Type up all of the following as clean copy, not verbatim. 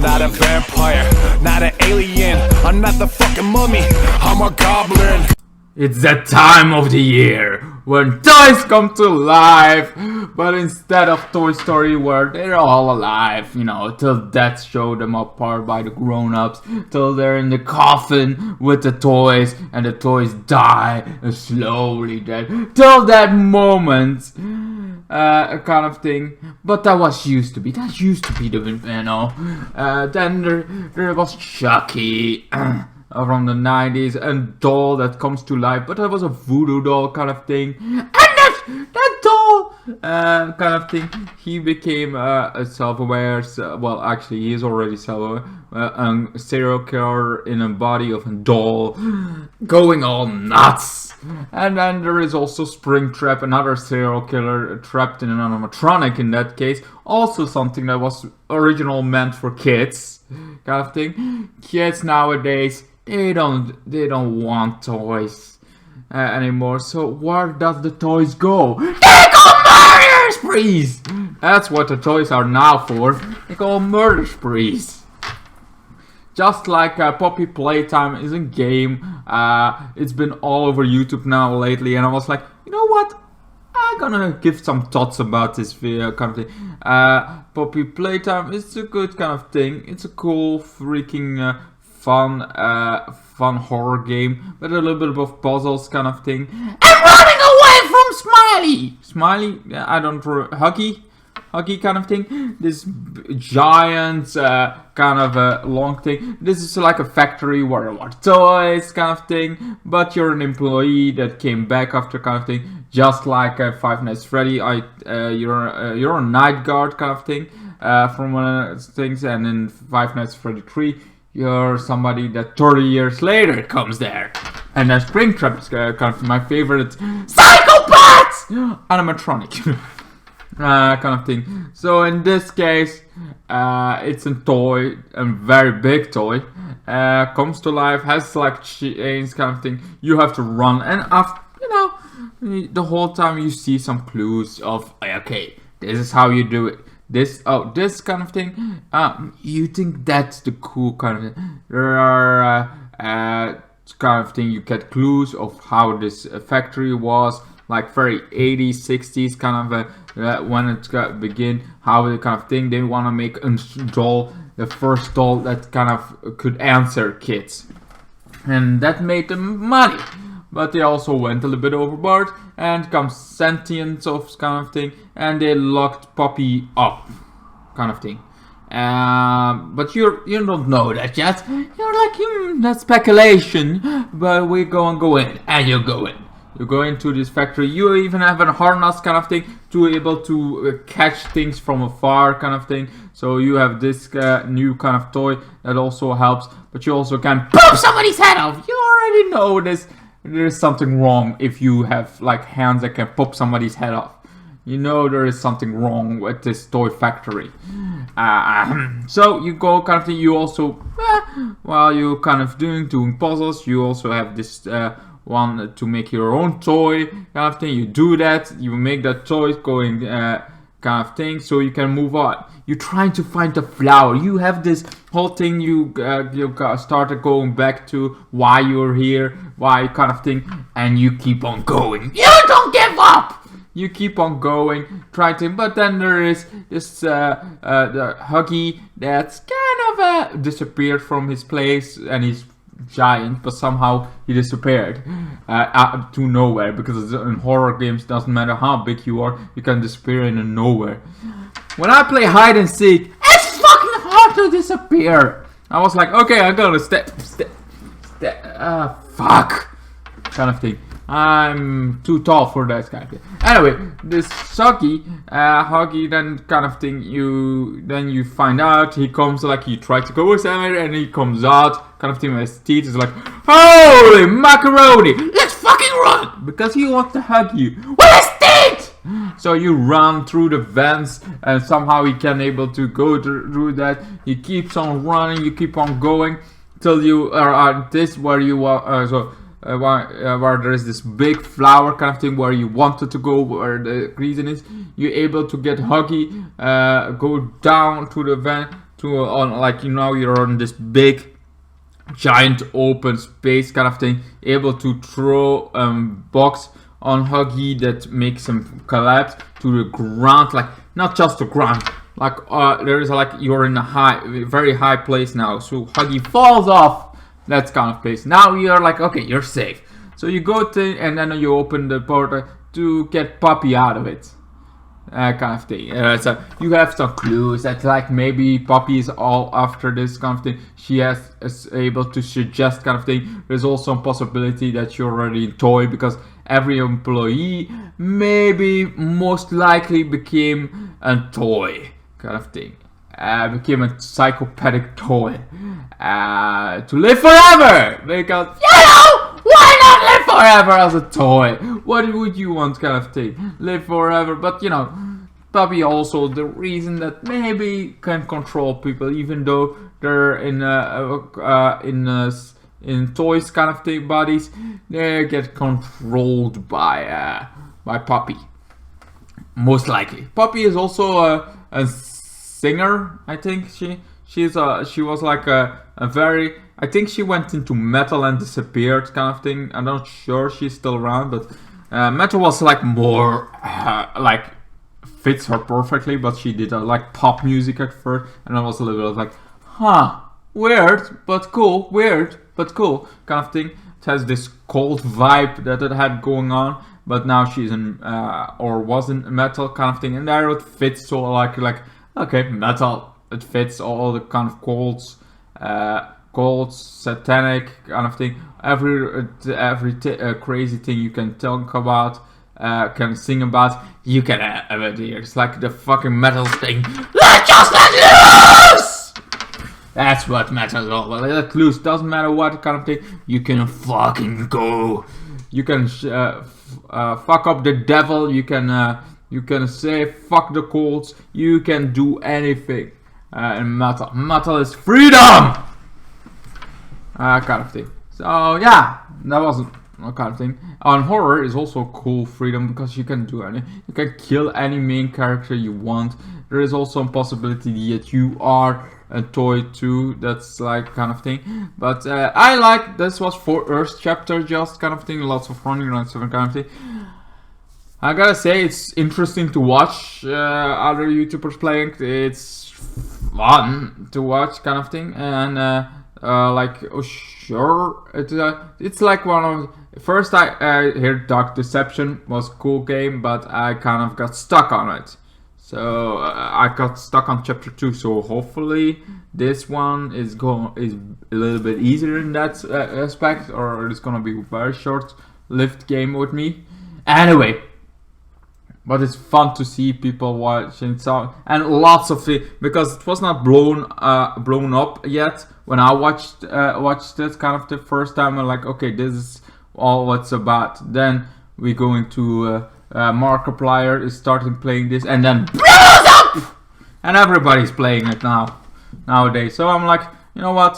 not a vampire, not an alien, I'm not the fucking mummy, I'm a goblin. It's that time of the year when toys come to life, but instead of Toy Story where they're all alive, you know, till death show them apart by the grown-ups, till they're in the coffin with the toys and the toys die slowly dead, till that moment, kind of thing. But that used to be the, you know, then there was Chucky. From the 90s, a doll that comes to life, but that was a voodoo doll kind of thing. And that doll kind of thing, he became a self-aware, well actually he is already self-aware, a serial killer in a body of a doll, going all nuts. And then there is also Springtrap, another serial killer trapped in an animatronic in that case, also something that was original meant for kids, kind of thing. Kids nowadays, they don't want toys anymore. So where does the toys go? They go murder sprees! That's what the toys are now for. They go murder sprees. Just like Poppy Playtime is a game. It's been all over YouTube now lately, and I was like, you know what? I'm gonna give some thoughts about this video kind of thing. Poppy Playtime is a good kind of thing. It's a cool freaking fun horror game with a little bit of puzzles kind of thing. And running away from Smiley, I don't Huggy kind of thing. This giant kind of a long thing. This is like a factory where there are toys kind of thing, but you're an employee that came back after kind of thing. Just like Five Nights Freddy, you're a night guard kind of thing from one of those things, and in Five Nights Freddy 3, you're somebody that 30 years later comes there. And then Springtrap is kind of my favorite psychopath animatronic kind of thing. So in this case, it's a toy, a very big toy, comes to life, has like chains kind of thing. You have to run, and after, you know, the whole time you see some clues of, okay, this is how you do it. This kind of thing. You think that's the cool kind of thing. There are kind of thing, you get clues of how this factory was, like very 80s, 60s kind of when it begin, how the kind of thing they want to make a doll, the first doll that kind of could answer kids, and that made them money. But they also went a little bit overboard, and comes sentience of kind of thing, and they locked Poppy up, kind of thing. But you don't know that yet. You're like, that's speculation. But we go in, and you go in. You go into this factory. You even have a harness kind of thing to be able to catch things from afar, kind of thing. So you have this new kind of toy that also helps. But you also can pop somebody's head off. You already know this. There's something wrong if you have like hands that can pop somebody's head off. You know there is something wrong with this toy factory. So you go kind of thing. You also, while you kind of doing puzzles, you also have this one to make your own toy kind of thing. You do that. You make that toy going kind of thing, so you can move on. You're trying to find the flower. You have this whole thing. You started going back to why you're here, why kind of thing, and you keep on going. You don't give up. You keep on going, trying to. But then there is this the Huggy that's kind of disappeared from his place, and he's giant, but somehow he disappeared to nowhere, because in horror games, doesn't matter how big you are, you can disappear into nowhere. When I play hide and seek, it's fucking hard to disappear. I was like, okay, I'm gonna step, fuck, kind of thing. I'm too tall for that kind of thing. Anyway, this Huggy then kind of thing, you find out he comes, like, you try to go somewhere and he comes out kind of thing with his teeth. Is like, holy macaroni, let's fucking run, because he wants to hug you with his teeth. So you run through the vents, and somehow he can able to go through that. He keeps on running, you keep on going till you are at this where you are. Where there is this big flower kind of thing where you wanted to go, where the reason is you're able to get Huggy, go down to the vent on like you're on this big giant open space kind of thing, able to throw box on Huggy that makes him collapse to the ground, like not just the ground, like there is like you're in a very high place now, so Huggy falls off that kind of place. Now you're like, okay, you're safe, so you go to and then you open the portal to get Puppy out of it. Kind of thing. So you have some clues that like maybe Poppy is all after this kind of thing. She is able to suggest kind of thing. There's also a possibility that you're already a toy because every employee maybe most likely became a toy kind of thing. Became a psychopathic toy to live forever because why not live forever as a toy? What would you want kind of thing? Live forever, but Puppy also the reason that maybe can control people even though they're in toys kind of thing bodies, they get controlled by Puppy. Most likely. Puppy is also a singer, I think she was like a very, I think she went into metal and disappeared kind of thing. I'm not sure she's still around, but metal was like more like fits her perfectly, but she did like pop music at first, and I was a little bit like, weird but cool, weird but cool kind of thing. It has this cold vibe that it had going on, but now she's in or was in metal kind of thing, and there it fits. So like okay, metal, it fits all the kind of colds, satanic kind of thing. Every crazy thing you can talk about, can sing about, you can have it here. It's like the fucking metal thing. Let loose! That's what metal is all about. Let loose. Doesn't matter what kind of thing. You can fucking go. You can fuck up the devil. You can say fuck the colds. You can do anything. In metal. Metal is freedom! Kind of thing. So yeah, that was a kind of thing. On horror is also cool freedom because you can do any. You can kill any main character you want. There is also a possibility that you are a toy too. That's like kind of thing. But I like this was for Earth chapter just kind of thing. Lots of running around kind of thing. I gotta say it's interesting to watch other YouTubers playing. It's fun to watch kind of thing, and like sure it's like one of first I heard Dark Deception was a cool game, but I kind of got stuck on it. So I got stuck on chapter 2. So hopefully this one is a little bit easier in that aspect, or it's gonna be a very short-lived game with me. Anyway. But it's fun to see people watching so, and lots of it because it was not blown up yet. When I watched it kind of the first time, I'm like, okay, this is all what's about. Then we go into Markiplier is starting playing this, and then blows up, and everybody's playing it nowadays. So I'm like, you know what?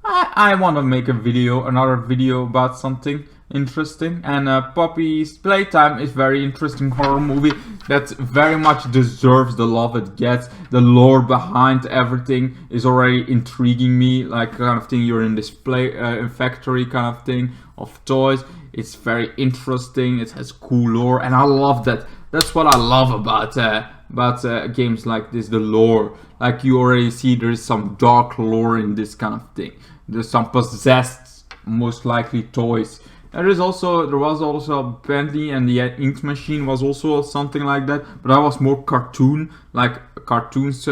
I want to make another video about something interesting, and Puppy's Playtime is very interesting horror movie that very much deserves the love it gets. The lore behind everything is already intriguing me, like kind of thing. You're in this factory kind of thing of toys. It's very interesting. It has cool lore, and I love that. That's what I love about games like this, the lore. Like you already see there is some dark lore in this kind of thing. There's some possessed, most likely toys. There was also Bentley, and the ink machine was also something like that, but that was more cartoon, like cartoons,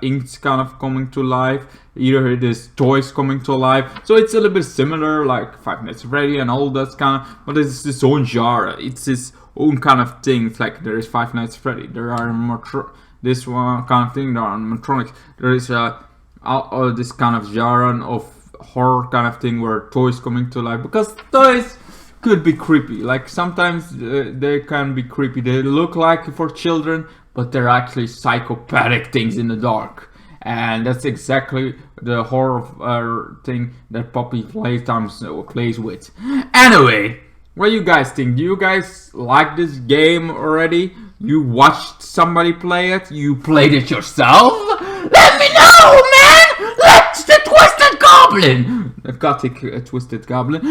inks kind of coming to life. Either it is toys coming to life, so it's a little bit similar, like Five Nights at Freddy and all that kind of, but it's its own genre. It's its own kind of thing. It's like there is Five Nights at Freddy, there are this one kind of thing, there are animatronics, there is this kind of genre of horror kind of thing where toys coming to life, because toys could be creepy. Like sometimes they can be creepy. They look like for children, but they're actually psychopathic things in the dark, and that's exactly the horror thing that Puppy Playtime plays with. Anyway, what do you guys think? Do you guys like this game already? You watched somebody play it? You played it yourself? Let me know, man! Goblin! The Gothic Twisted Goblin.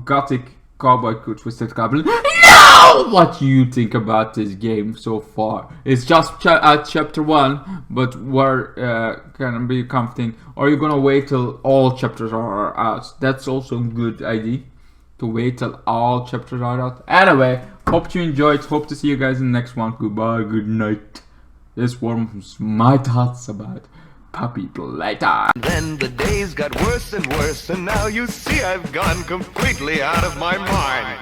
Gothic Cowboy Twisted Goblin. No! What do you think about this game so far? It's just chapter 1, but we're gonna be comforting. Or are you gonna wait till all chapters are out? That's also a good idea. To wait till all chapters are out. Anyway, hope you enjoyed. Hope to see you guys in the next one. Goodbye, good night. This was my thoughts about Puppy Playtime. Then the days got worse and worse, and now you see I've gone completely out of my mind.